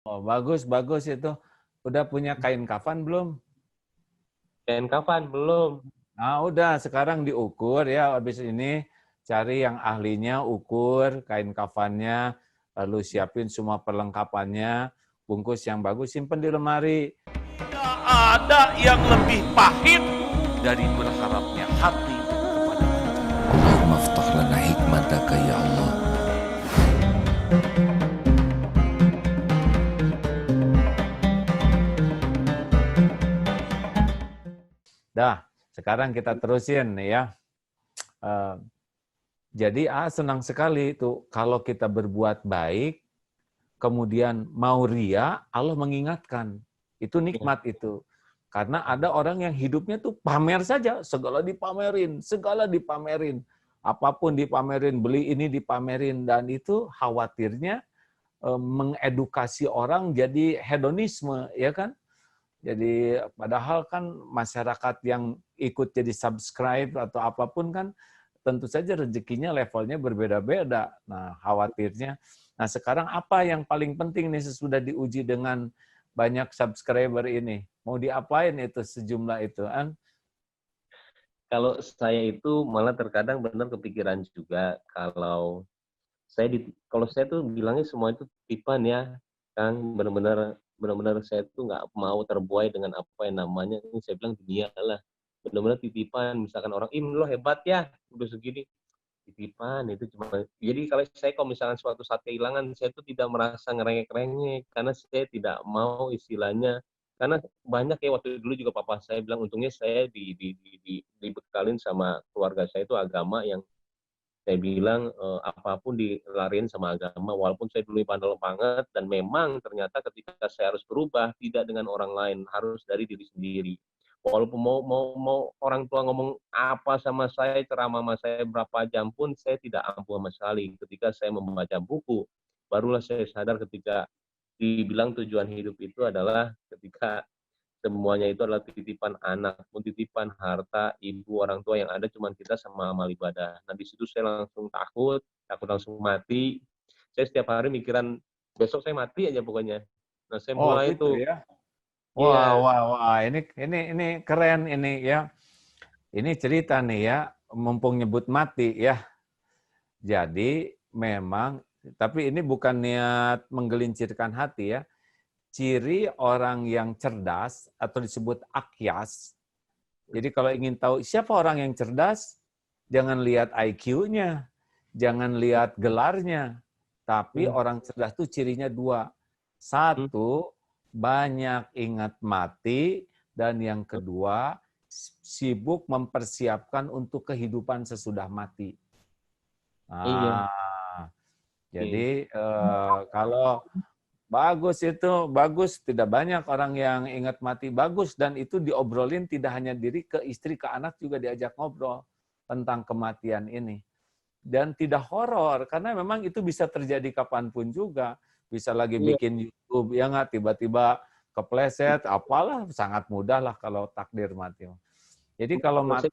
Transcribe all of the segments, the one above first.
Oh, bagus, bagus itu. Udah punya kain kafan belum? Kain kafan belum. Nah, udah sekarang diukur ya. Habis ini cari yang ahlinya, ukur kain kafannya, lalu siapin semua perlengkapannya, bungkus yang bagus, simpen di lemari. Tidak ada yang lebih pahit dari berharapnya hati kepada Allah. Allahumma aftah lana hikmataka ya Allah. Dah, sekarang kita terusin ya. Jadi senang sekali itu kalau kita berbuat baik, kemudian mau ria, Allah mengingatkan. Itu nikmat itu. Karena ada orang yang hidupnya tuh pamer saja, segala dipamerin. Apapun dipamerin, beli ini dipamerin, dan itu khawatirnya mengedukasi orang jadi hedonisme, ya kan? Jadi padahal kan masyarakat yang ikut jadi subscribe atau apapun kan tentu saja rezekinya levelnya berbeda-beda. Nah, khawatirnya. Nah, sekarang apa yang paling penting nih sesudah diuji dengan banyak subscriber ini? Mau diapain itu sejumlah itu, An? Kalau saya itu malah terkadang benar kepikiran juga kalau saya tuh bilangnya semua itu titipan ya, Kang, benar-benar saya tuh nggak mau terbuai dengan apa yang namanya ini saya bilang dunia lah. Benar-benar titipan, misalkan orang, lo hebat ya, udah segini. Titipan itu cuma jadi kalau misalkan suatu saat kehilangan, saya tuh tidak merasa ngerengek-rengek karena saya tidak mau istilahnya, karena banyak ya waktu dulu juga papa saya bilang, untungnya saya dibekalin sama keluarga saya itu agama yang saya bilang apapun dilariin sama agama, walaupun saya dulu bandel banget, dan memang ternyata ketika saya harus berubah tidak dengan orang lain, harus dari diri sendiri. Walaupun mau orang tua ngomong apa sama saya, ceramah sama saya berapa jam pun, saya tidak ampuh sama sekali. Ketika saya membaca buku, barulah saya sadar ketika dibilang tujuan hidup itu adalah ketika semuanya itu adalah titipan anak, pun titipan harta, ibu, orang tua, yang ada cuma kita sama amal ibadah. Nah, di situ saya langsung takut langsung mati. Saya setiap hari mikiran, besok saya mati aja pokoknya. Nah, saya Oh, mulai gitu itu, ya. Wah, iya, wah, wah, ini keren ini ya. Ini cerita nih ya, mumpung nyebut mati ya. Jadi memang, tapi ini bukan niat menggelincirkan hati ya. Ciri orang yang cerdas atau disebut akyas. Jadi kalau ingin tahu siapa orang yang cerdas, jangan lihat IQ-nya, jangan lihat gelarnya, tapi orang cerdas itu cirinya dua. Satu, banyak ingat mati, dan yang kedua, sibuk mempersiapkan untuk kehidupan sesudah mati. iya, Nah, iya. jadi kalau bagus itu, bagus. Tidak banyak orang yang ingat mati, bagus. Dan itu diobrolin tidak hanya diri, ke istri, ke anak juga diajak ngobrol tentang kematian ini. Dan tidak horor, karena memang itu bisa terjadi kapanpun juga. Bisa lagi Iya. bikin YouTube, ya nggak, tiba-tiba kepleset, apalah, sangat mudah lah kalau takdir mati. Jadi kalau Kalau saya,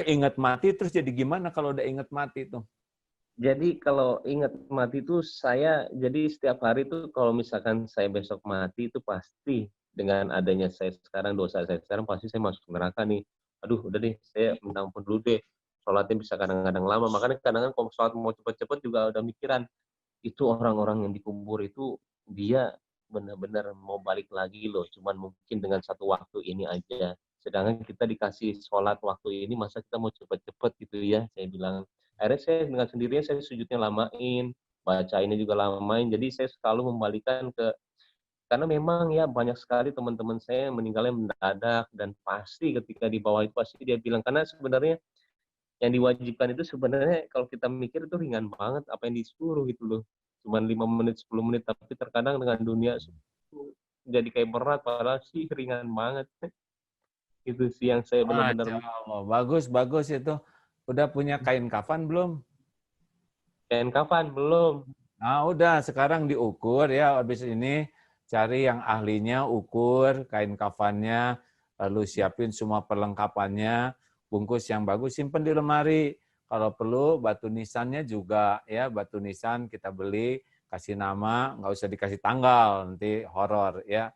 ingat mati, terus jadi gimana kalau udah ingat mati tuh? jadi kalau ingat mati itu saya, jadi setiap hari itu kalau misalkan saya besok mati itu pasti dengan adanya saya sekarang, dosa saya sekarang, pasti saya masuk neraka nih. Aduh, udah deh, saya minta ampun dulu deh. Sholatnya bisa kadang-kadang lama, makanya kadang-kadang kalau sholat mau cepet-cepet juga udah mikiran, itu orang-orang yang dikubur itu dia benar-benar mau balik lagi loh, cuman mungkin dengan satu waktu ini aja. Sedangkan kita dikasih sholat waktu ini, masa kita mau cepet-cepet gitu ya, saya bilang. Akhirnya saya dengan sendirinya saya sujudnya lamain, baca ini juga lamain, jadi saya selalu membalikan karena memang ya banyak sekali teman-teman saya yang meninggalnya mendadak, dan pasti ketika di bawah itu pasti dia bilang, karena sebenarnya yang diwajibkan itu sebenarnya kalau kita mikir itu ringan banget apa yang disuruh gitu loh. Cuman 5 menit, 10 menit, tapi terkadang dengan dunia jadi kayak berat, padahal sih ringan banget. Itu sih yang saya benar-benar. Masya Allah, bagus, bagus itu. Udah punya kain kafan belum? Kain kafan belum. Nah, udah sekarang diukur ya, habis ini cari yang ahlinya, ukur kain kafannya, lalu siapin semua perlengkapannya, bungkus yang bagus, simpen di lemari. Kalau perlu batu nisannya juga ya, batu nisan kita beli, kasih nama, nggak usah dikasih tanggal, nanti horor ya.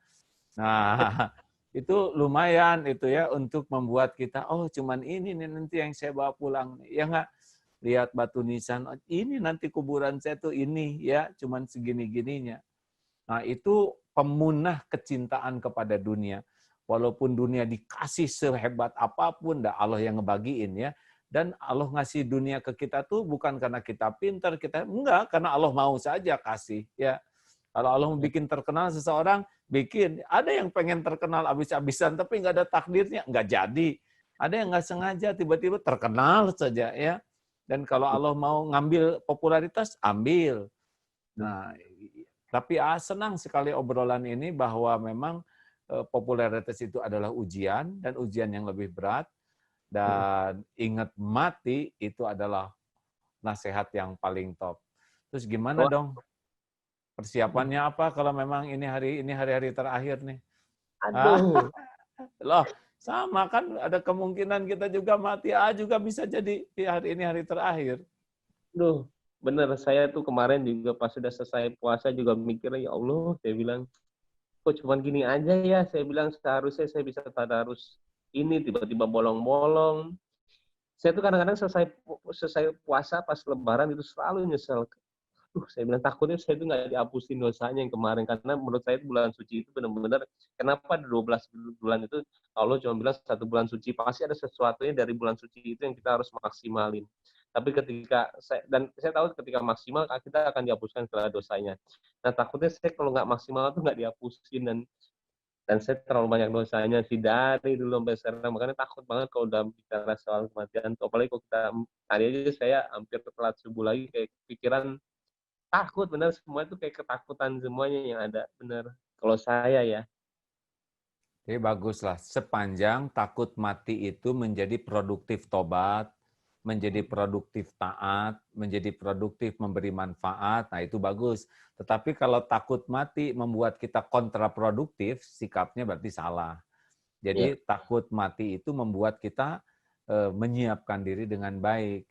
Nah, itu lumayan itu ya untuk membuat kita, oh cuman ini nih nanti yang saya bawa pulang. Ya nggak? Lihat batu nisan, oh, ini nanti kuburan saya tuh ini ya, cuman segini-gininya. Nah, itu pemunah kecintaan kepada dunia. Walaupun dunia dikasih sehebat apapun, dah Allah yang ngebagiin ya. Dan Allah ngasih dunia ke kita tuh bukan karena kita pintar, kita enggak, karena Allah mau saja kasih ya. Kalau Allah mau bikin terkenal seseorang, bikin. Ada yang pengen terkenal habis-habisan, tapi nggak ada takdirnya, nggak jadi. Ada yang nggak sengaja, tiba-tiba terkenal saja ya. Dan kalau Allah mau ngambil popularitas, ambil. Nah, tapi senang sekali obrolan ini bahwa memang popularitas itu adalah ujian, dan ujian yang lebih berat. Dan ingat mati itu adalah nasihat yang paling top. Terus gimana dong? Persiapannya apa kalau memang ini hari-hari terakhir nih? Aduh. Loh, sama kan ada kemungkinan kita juga mati juga bisa jadi hari ini hari terakhir. Duh, bener. Saya tuh kemarin juga pas sudah selesai puasa juga mikirnya, ya Allah, saya bilang, kok cuman gini aja ya? Saya bilang seharusnya saya bisa tadarus ini, tiba-tiba bolong-bolong. Saya tuh kadang-kadang selesai puasa pas lebaran itu selalu nyesel. Saya bilang takutnya saya itu nggak dihapusin dosanya yang kemarin, karena menurut saya bulan suci itu benar-benar, kenapa 12 bulan itu Allah cuma bilang 1 bulan suci, pasti ada sesuatunya dari bulan suci itu yang kita harus maksimalin. Tapi ketika saya tahu ketika maksimal kita akan dihapuskan segala dosanya. Nah, takutnya saya kalau nggak maksimal tuh nggak dihapusin, dan saya terlalu banyak dosanya sih dari dulu sampai sekarang, makanya takut banget kalau udah bicara soal kematian. Apalagi kalau kita hari aja saya hampir telat subuh lagi, kayak pikiran takut, bener, semua itu kayak ketakutan semuanya yang ada, bener. Kalau saya ya. Jadi baguslah, sepanjang takut mati itu menjadi produktif tobat, menjadi produktif taat, menjadi produktif memberi manfaat, nah itu bagus. Tetapi kalau takut mati membuat kita kontraproduktif, sikapnya berarti salah. Jadi takut mati itu membuat kita menyiapkan diri dengan baik.